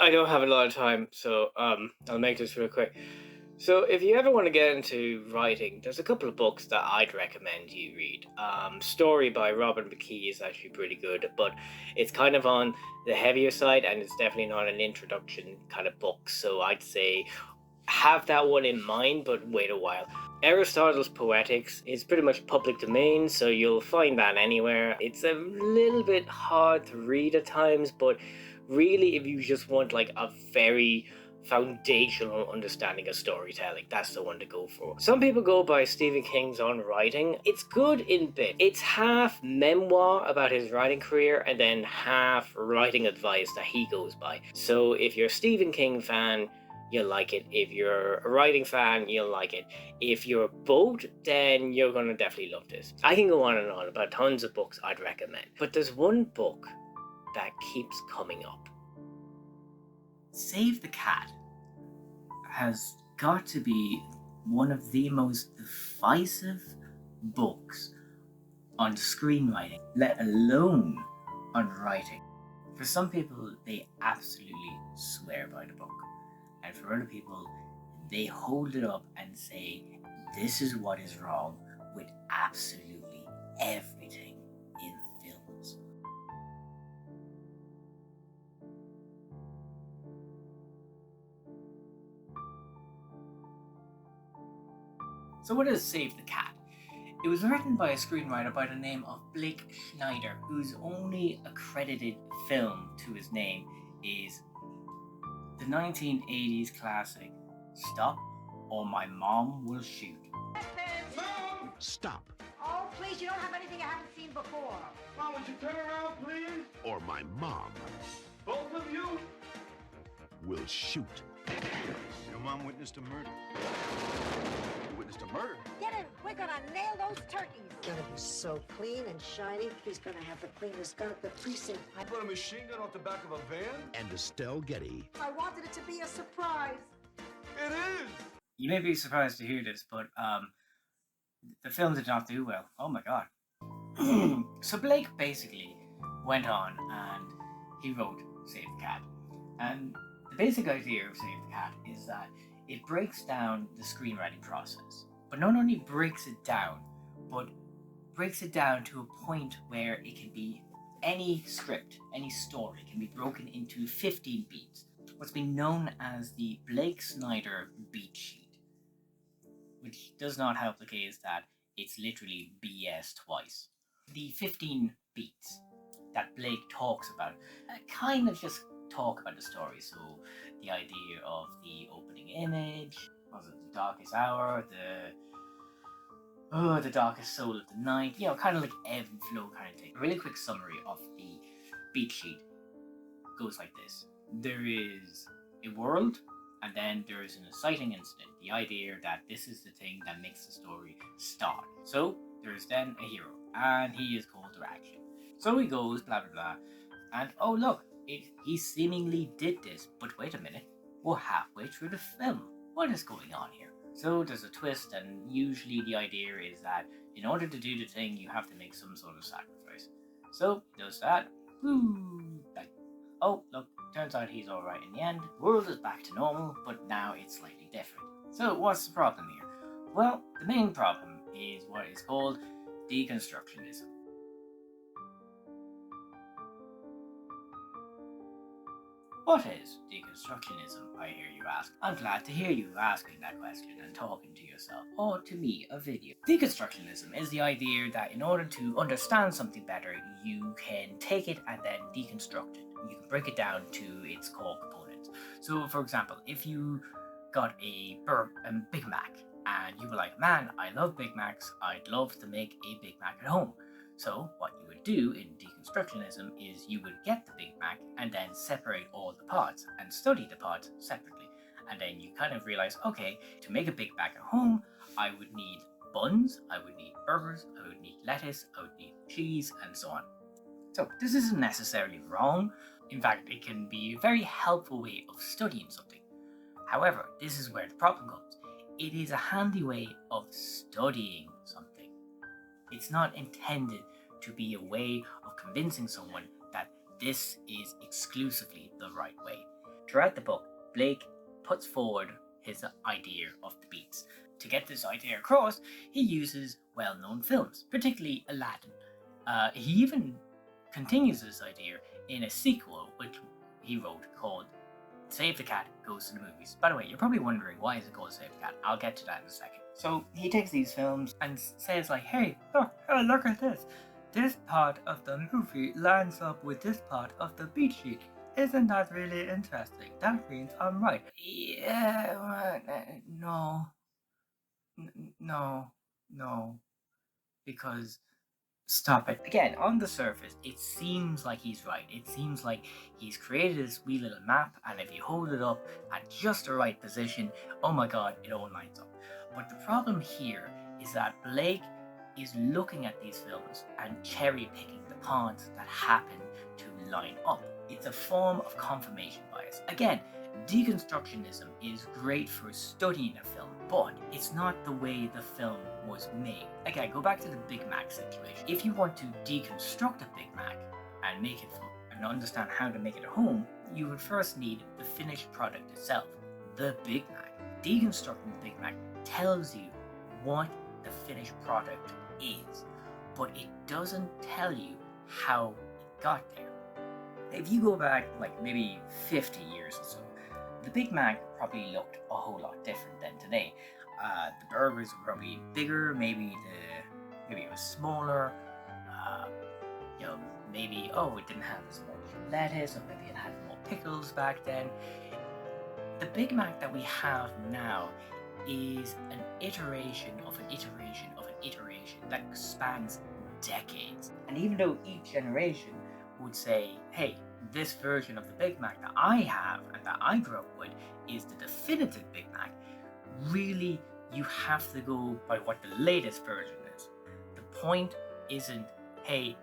I don't have a lot of time, so I'll make this real quick. So, if you ever want to get into writing, there's a couple of books that I'd recommend you read. Story by Robin McKee is actually pretty good, but it's kind of on the heavier side, and it's definitely not an introduction kind of book. So, I'd say have that one in mind, but wait a while. Aristotle's Poetics is pretty much public domain, so you'll find that anywhere. It's a little bit hard to read at times, but really, if you just want like a very foundational understanding of storytelling, that's the one to go for. Some people go by Stephen King's own writing. It's good in bit. It's half memoir about his writing career and then half writing advice that he goes by. So if you're a Stephen King fan, you'll like it. If you're a writing fan, you'll like it. If you're both, then you're gonna definitely love this. I can go on and on about tons of books I'd recommend, but there's one book that keeps coming up. Save the Cat has got to be one of the most divisive books on screenwriting, let alone on writing. For some people, they absolutely swear by the book. And for other people, they hold it up and say, this is what is wrong with absolutely everything in films. So what is Save the Cat? It was written by a screenwriter by the name of Blake Schneider, whose only accredited film to his name is the 1980s classic Stop or My Mom Will Shoot. Mom! Stop. Oh, please, you don't have anything I haven't seen before. Mom, would you turn around, please? Or my mom. Both of you? Will shoot. Your mom witnessed a murder. You witnessed a murder? Get in. We're gonna nail those turkeys. Gonna be so clean and shiny. He's gonna have the cleanest gun at the precinct. I put a machine gun off the back of a van? And Estelle Getty. I wanted it to be a surprise. It is! You may be surprised to hear this, but the film did not do well. Oh my god. So Blake basically went on and he wrote Save the Cat. And the basic idea of Save the Cat is that it breaks down the screenwriting process. But not only breaks it down, but breaks it down to a point where it can be any script, any story can be broken into 15 beats. What's been known as the Blake Snyder beat sheet, which does not help the case that it's literally BS twice. The 15 beats that Blake talks about kind of just talk about the story. So the idea of the opening image, was it the darkest hour, the darkest soul of the night, kind of like ebb and flow kind of thing. A really quick summary of the beat sheet goes like this. There is a world, and then there is an exciting incident. The idea that this is the thing that makes the story start. So there is then a hero, and he is called to action. So he goes, blah blah blah, and oh look, he seemingly did this, but wait a minute, we're halfway through the film. What is going on here? So there's a twist, and usually the idea is that in order to do the thing, you have to make some sort of sacrifice. So he does that. Woo! Like, oh look, turns out he's alright in the end. The world is back to normal, but now it's slightly different. So what's the problem here? Well, the main problem is what is called deconstructionism. What is deconstructionism, I hear you ask? I'm glad to hear you asking that question and talking to yourself, or to me, a video. Deconstructionism is the idea that in order to understand something better, you can take it and then deconstruct it. You can break it down to its core components. So, for example, if you got a Big Mac, and you were like, man, I love Big Macs, I'd love to make a Big Mac at home. So what you would do in deconstructionism is you would get the Big Mac and then separate all the parts and study the parts separately. And then you kind of realize, okay, to make a Big Mac at home, I would need buns, I would need burgers, I would need lettuce, I would need cheese, and so on. So this isn't necessarily wrong. In fact, it can be a very helpful way of studying something. However, this is where the problem comes. It is a handy way of studying something. It's not intended to be a way of convincing someone that this is exclusively the right way. Throughout the book, Blake puts forward his idea of the beats. To get this idea across, he uses well-known films, particularly Aladdin. He even continues this idea in a sequel which he wrote called Save the Cat Goes to the Movies. By the way, you're probably wondering why is it called Save the Cat? I'll get to that in a second. So he takes these films and says like, hey, look at this. This part of the movie lines up with this part of the beat sheet. Isn't that really interesting? That means I'm right. Yeah, no, because stop it. Again, on the surface, it seems like he's right. It seems like he's created this wee little map, and if you hold it up at just the right position, oh my god, it all lines up. But the problem here is that Blake is looking at these films and cherry picking the parts that happen to line up. It's a form of confirmation bias. Again, deconstructionism is great for studying a film, but it's not the way the film was made. Again, go back to the Big Mac situation. If you want to deconstruct a Big Mac and make it and understand how to make it at home, you would first need the finished product itself, the Big Mac. Deconstructing the Big Mac tells you what the finished product is, but it doesn't tell you how it got there. If you go back like maybe 50 years or so, the Big Mac probably looked a whole lot different than today. The burgers were probably bigger, maybe it was smaller. Maybe it didn't have as much lettuce, or maybe it had more pickles back then. The Big Mac that we have now is an iteration of an iteration of an iteration that spans decades. And even though each generation would say, hey, this version of the Big Mac that I have and that I grew up with is the definitive Big Mac, really you have to go by what the latest version is. The point isn't, hey,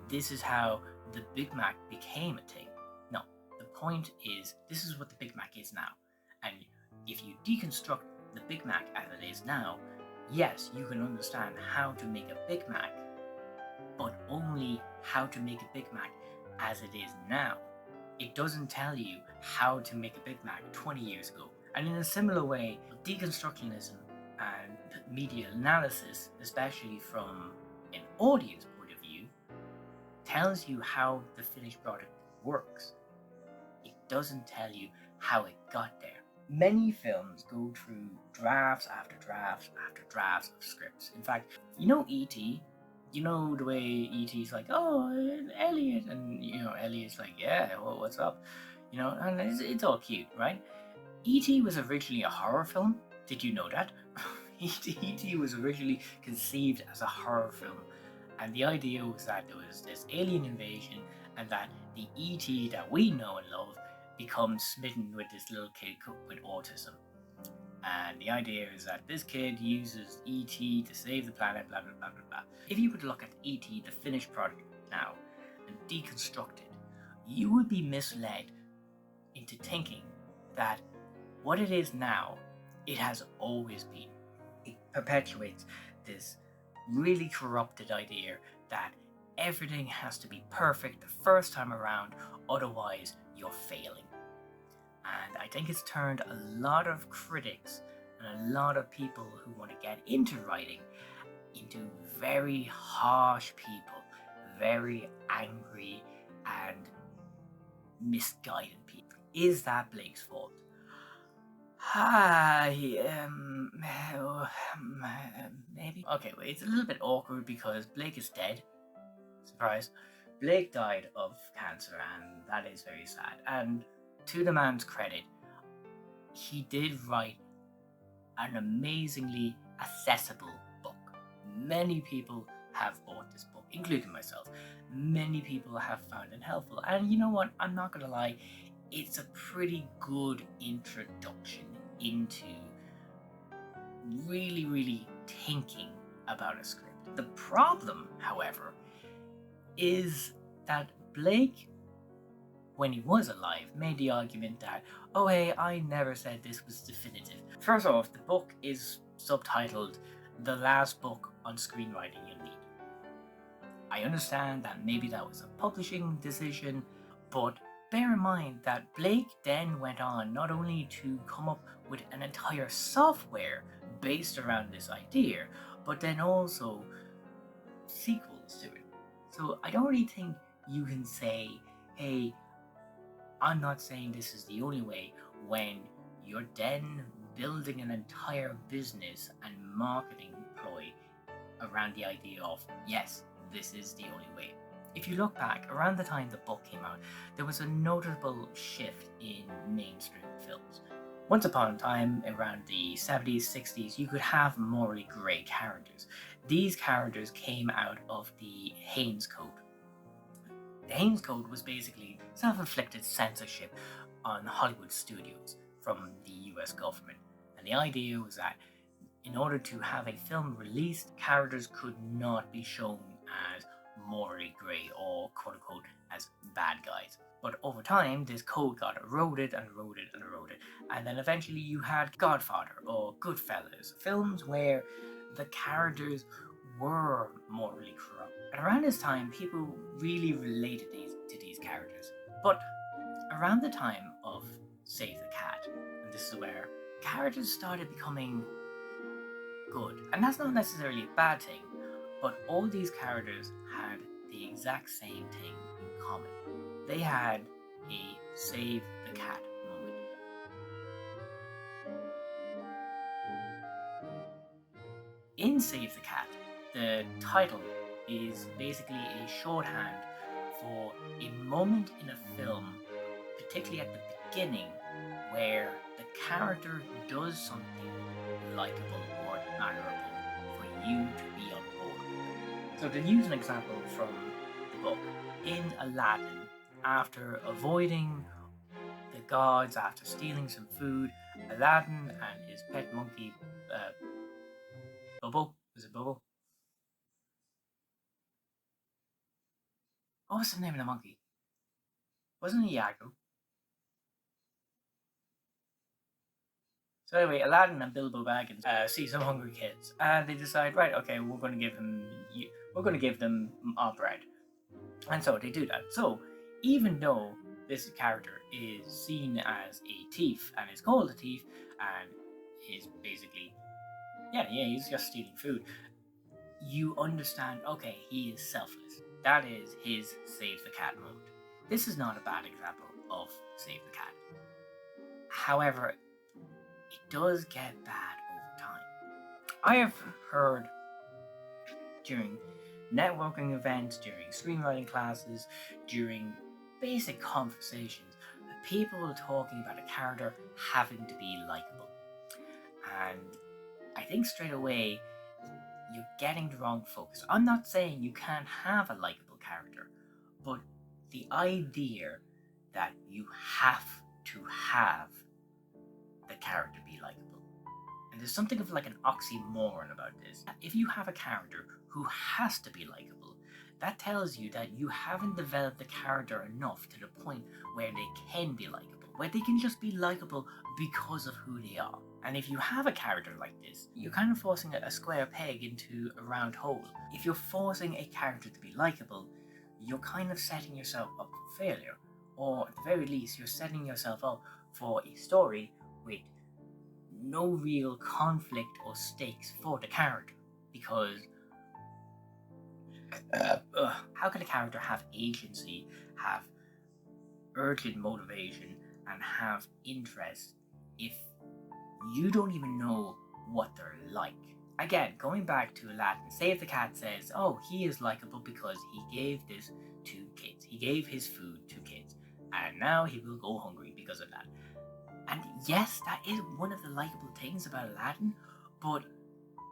this is how the Big Mac became a thing. No, the point is, this is what the Big Mac is now. And if you deconstruct the Big Mac as it is now, yes, you can understand how to make a Big Mac, but only how to make a Big Mac as it is now. It doesn't tell you how to make a Big Mac 20 years ago. And in a similar way, deconstructionism and media analysis, especially from an audience point of view, tells you how the finished product works. It doesn't tell you how it got there. Many films go through drafts after drafts after drafts of scripts. In fact, E.T., you know the way E.T.'s like, oh, Elliot, and Elliot's like, yeah, well, what's up? And it's all cute, right? E.T. was originally a horror film. Did you know that? E.T. was originally conceived as a horror film, and the idea was that there was this alien invasion, and that the E.T. that we know and love becomes smitten with this little kid with autism. And the idea is that this kid uses E.T. to save the planet, blah, blah, blah, blah, blah. If you were to look at E.T., the finished product now, and deconstruct it, you would be misled into thinking that what it is now, it has always been. It perpetuates this really corrupted idea that everything has to be perfect the first time around, otherwise you're failing. And I think it's turned a lot of critics and a lot of people who want to get into writing into very harsh people, very angry and misguided people. Is that Blake's fault? Maybe. Okay, well, it's a little bit awkward because Blake is dead. Surprise. Blake died of cancer, and that is very sad. And to the man's credit, he did write an amazingly accessible book. Many people have bought this book, including myself. Many people have found it helpful. And you know what? I'm not going to lie. It's a pretty good introduction into really, really thinking about a script. The problem, however, is that Blake, when he was alive, made the argument that, oh hey, I never said this was definitive. First off, the book is subtitled The Last Book on Screenwriting You'll Need. I understand that maybe that was a publishing decision, but bear in mind that Blake then went on not only to come up with an entire software based around this idea, but then also sequels to it. So I don't really think you can say, hey, I'm not saying this is the only way, when you're then building an entire business and marketing ploy around the idea of, yes, this is the only way. If you look back, around the time the book came out, there was a notable shift in mainstream films. Once upon a time, around the 70s, 60s, you could have morally grey characters. These characters came out of the Hays Code. The Hays Code was basically self-inflicted censorship on Hollywood studios from the US government. And the idea was that in order to have a film released, characters could not be shown as morally grey or quote-unquote as bad guys. But over time, this code got eroded and eroded and eroded. And then eventually you had Godfather or Goodfellas, films where the characters were morally corrupt. And around this time, people really related to these characters. But around the time of Save the Cat, and this is where characters started becoming good. And that's not necessarily a bad thing, but all these characters had the exact same thing in common. They had a Save the Cat moment. In Save the Cat, the title is basically a shorthand for a moment in a film, particularly at the beginning, where the character does something likable or admirable for you to be on board. So to use an example from the book, in Aladdin, after avoiding the gods, after stealing some food, Aladdin and his pet monkey, Bubble, was it Bubble? What was the name of the monkey? Wasn't it Iago? So anyway, Aladdin and Bilbo Baggins see some hungry kids, and they decide, right, okay, we're going to give them our bread, and so they do that. So even though this character is seen as a thief and is called a thief and is basically, he's just stealing food, you understand, okay, he is selfless. That is his Save the Cat moment. This is not a bad example of Save the Cat. However, it does get bad over time. I have heard during networking events, during screenwriting classes, during basic conversations, people talking about a character having to be likable. And I think straight away, you're getting the wrong focus. I'm not saying you can't have a likable character, but the idea that you have to have the character be likable. And there's something of like an oxymoron about this. If you have a character who has to be likable, that tells you that you haven't developed the character enough to the point where they can be likable, where they can just be likable because of who they are. And if you have a character like this, you're kind of forcing a square peg into a round hole. If you're forcing a character to be likable, you're kind of setting yourself up for failure. Or at the very least, you're setting yourself up for a story with no real conflict or stakes for the character. Because how can a character have agency, have urgent motivation, and have interest if you don't even know what they're like? Again, going back to Aladdin, Save the Cat says, oh, he is likable because he gave this to kids. He gave his food to kids. And now he will go hungry because of that. And yes, that is one of the likable things about Aladdin, but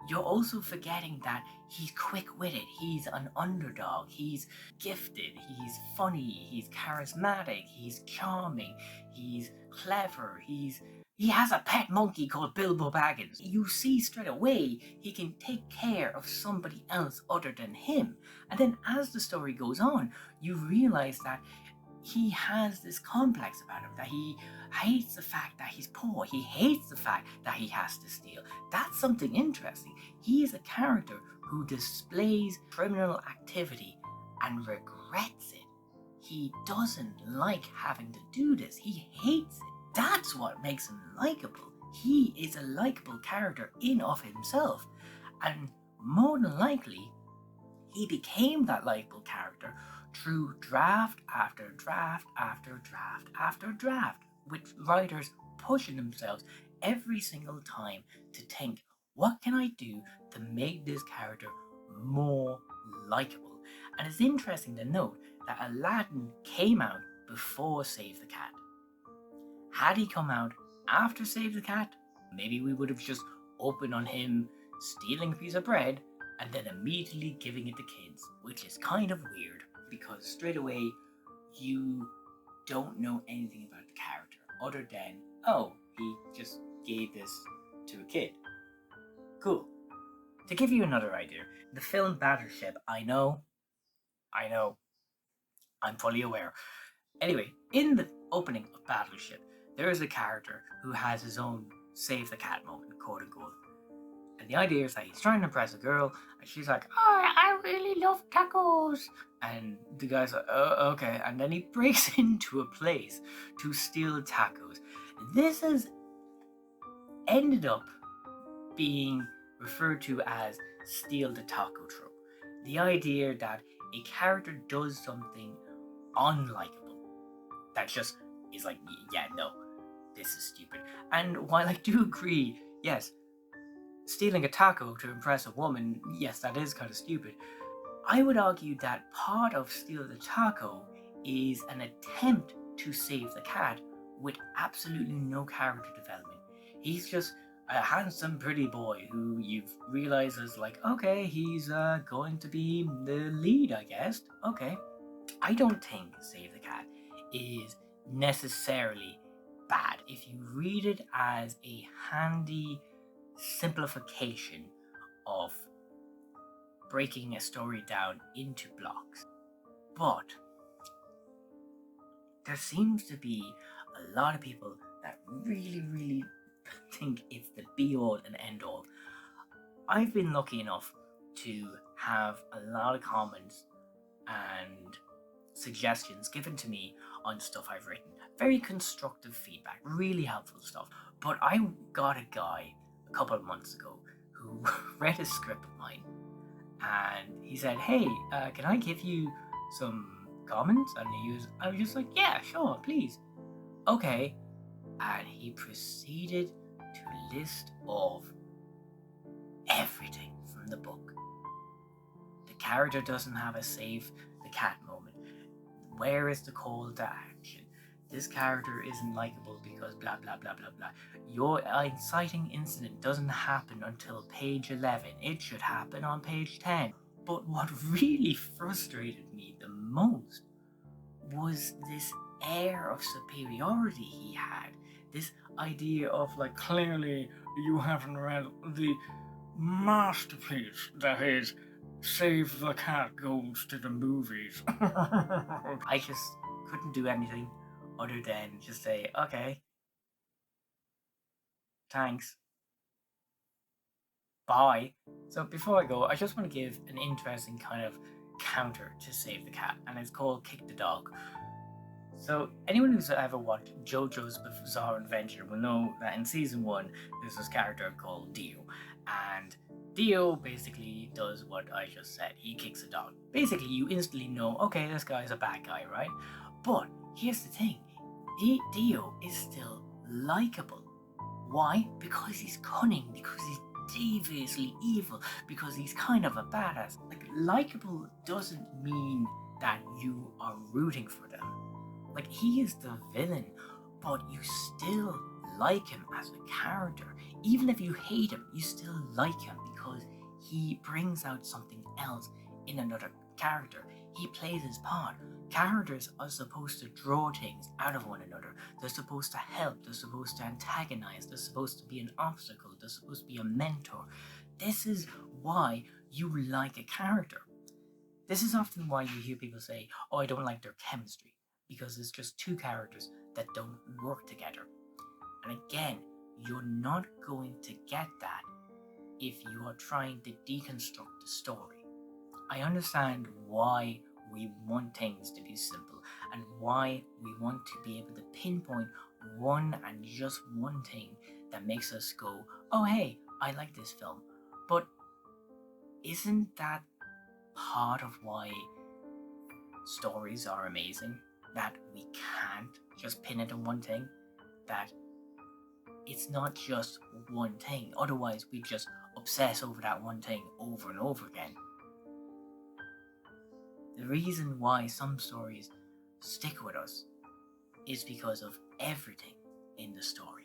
you're also forgetting that he's quick-witted, he's an underdog, he's gifted, he's funny, he's charismatic, he's charming, he's clever, he has a pet monkey called Bilbo Baggins. You see straight away he can take care of somebody else other than him. And then as the story goes on, you realize that he has this complex about him, that he hates the fact that he's poor, he hates the fact that he has to steal. That's something interesting. He is a character who displays criminal activity and regrets it. he doesn't like having to do this. He hates it. That's what makes him likable. He is a likable character in of himself. And more than likely, he became that likable character through draft after draft after draft after draft, with writers pushing themselves every single time to think, what can I do to make this character more likable? And it's interesting to note that Aladdin came out before Save the Cat. Had he come out after Save the Cat, maybe we would have just opened on him stealing a piece of bread and then immediately giving it to kids, which is kind of weird because straight away you don't know anything about the character other than, oh, he just gave this to a kid. Cool. To give you another idea, the film Battleship, I know, I'm fully aware. Anyway, in the opening of Battleship, there is a character who has his own save the cat moment, quote unquote. And the idea is that he's trying to impress a girl, and she's like, oh, I really love tacos. And the guy's like, oh, okay. And then he breaks into a place to steal tacos. This has ended up being referred to as steal the taco trope. The idea that a character does something unlikable that just is like, yeah, no, this is stupid. And while I do agree, yes, stealing a taco to impress a woman, yes, that is kind of stupid. I would argue that part of Steal the Taco is an attempt to save the cat with absolutely no character development. He's just a handsome, pretty boy who you've realized is like, okay, he's going to be the lead, I guess. Okay. I don't think Save the Cat is necessarily bad if you read it as a handy simplification of breaking a story down into blocks. But there seems to be a lot of people that really think it's the be-all and end-all. I've been lucky enough to have a lot of comments and suggestions given to me on stuff I've written. Very constructive feedback, really helpful stuff. But I got a guy a couple of months ago who read a script of mine, and he said, hey, can I give you some comments? And I was just like, yeah, sure, please. Okay. And he proceeded to list off everything from the book. The character doesn't have a save the cat moment. Where is the call to action? This character isn't likable because blah blah blah blah blah. Your inciting incident doesn't happen until page 11. It should happen on page 10. But what really frustrated me the most was this air of superiority he had. This idea of like, clearly you haven't read the masterpiece that is Save the Cat Goes to the Movies. I just couldn't do anything other than just say, okay, thanks, bye. So before I go, I just want to give an interesting kind of counter to Save the Cat, and it's called Kick the Dog. So anyone who's ever watched JoJo's Bizarre Adventure will know that in season 1 there's this character called Dio, and Dio basically does what I just said. He kicks a dog. Basically, you instantly know, okay, this guy's a bad guy, right? But here's the thing. Dio is still likable. Why? Because he's cunning, because he's deviously evil, because he's kind of a badass. Like, likable doesn't mean that you are rooting for them. Like, he is the villain, but you still like him as a character. Even if you hate him, you still like him because he brings out something else in another character. He plays his part. Characters are supposed to draw things out of one another. They're supposed to help. They're supposed to antagonize. They're supposed to be an obstacle. They're supposed to be a mentor. This is why you like a character. This is often why you hear people say, oh, I don't like their chemistry, because it's just two characters that don't work together. And again, you're not going to get that if you are trying to deconstruct the story. I understand why we want things to be simple, and why we want to be able to pinpoint one and just one thing that makes us go, oh hey, I like this film. But isn't that part of why stories are amazing? That we can't just pin it on one thing? That it's not just one thing, otherwise we just obsess over that one thing over and over again. The reason why some stories stick with us is because of everything in the story.